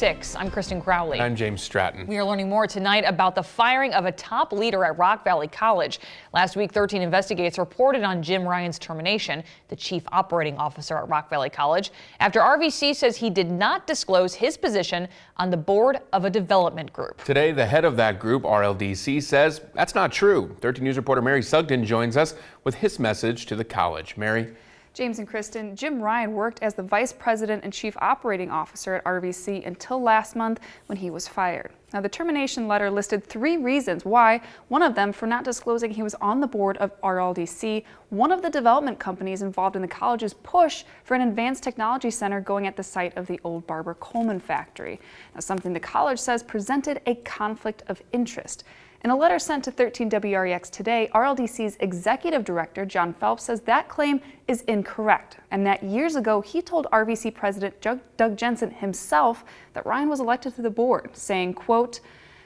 6. I'm Kristen Crowley. And I'm James Stratton. We are learning more tonight about the firing of a top leader at Rock Valley College. Last week, 13 investigators reported on Jim Ryan's termination, the chief operating officer at Rock Valley College, after RVC says he did not disclose his position on the board of a development group. Today, the head of that group, RLDC, says that's not true. 13 News reporter Mary Sugden joins us with his message to the college. Mary? James and Kristen, Jim Ryan worked as the vice president and chief operating officer at RVC until last month when he was fired. Now, the termination letter listed 3 reasons why, one of them for not disclosing he was on the board of RLDC, one of the development companies involved in the college's push for an advanced technology center going at the site of the old Barbara Coleman factory. Now, something the college says presented a conflict of interest. In a letter sent to 13 WREX today, RLDC's executive director, John Phelp, says that claim is incorrect and that years ago he told RVC president Doug Jensen himself that Ryan was elected to the board, saying, quote,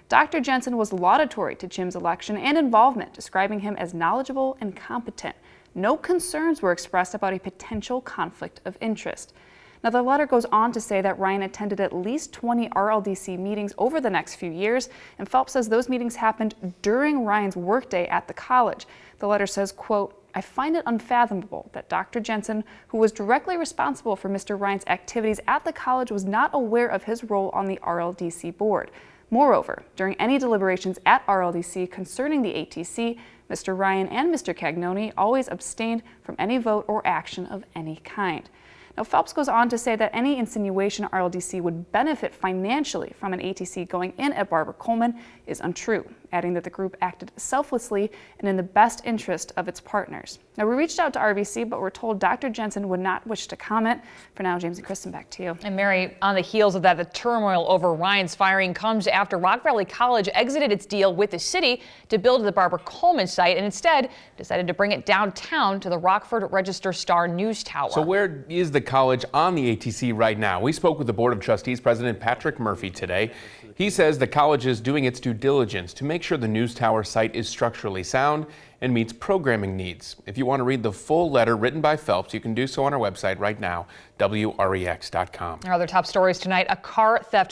Dr. Jensen was laudatory to Jim's election and involvement, describing him as knowledgeable and competent. No concerns were expressed about a potential conflict of interest. Now, the letter goes on to say that Ryan attended at least 20 RLDC meetings over the next few years, and Phelps says those meetings happened during Ryan's workday at the college. The letter says, quote, I find it unfathomable that Dr. Jensen, who was directly responsible for Mr. Ryan's activities at the college, was not aware of his role on the RLDC board. Moreover, during any deliberations at RLDC concerning the ATC, Mr. Ryan and Mr. Cagnoni always abstained from any vote or action of any kind. Now, Phelps goes on to say that any insinuation RLDC would benefit financially from an ATC going in at Barbara Coleman is untrue, adding that the group acted selflessly and in the best interest of its partners. Now, we reached out to RVC, but we're told Dr. Jensen would not wish to comment. For now, James and Kristen, back to you. And Mary, on the heels of that, the turmoil over Ryan's firing comes after Rock Valley College exited its deal with the city to build the Barbara Coleman site and instead decided to bring it downtown to the Rockford Register-Star News Tower. So where is the college on the ATC right now? We spoke with the Board of Trustees President Patrick Murphy today. He says the college is doing its due diligence to make sure the news tower site is structurally sound and meets programming needs. If you want to read the full letter written by Phelps, you can do so on our website right now, WREX.com. Our other top stories tonight, a car theft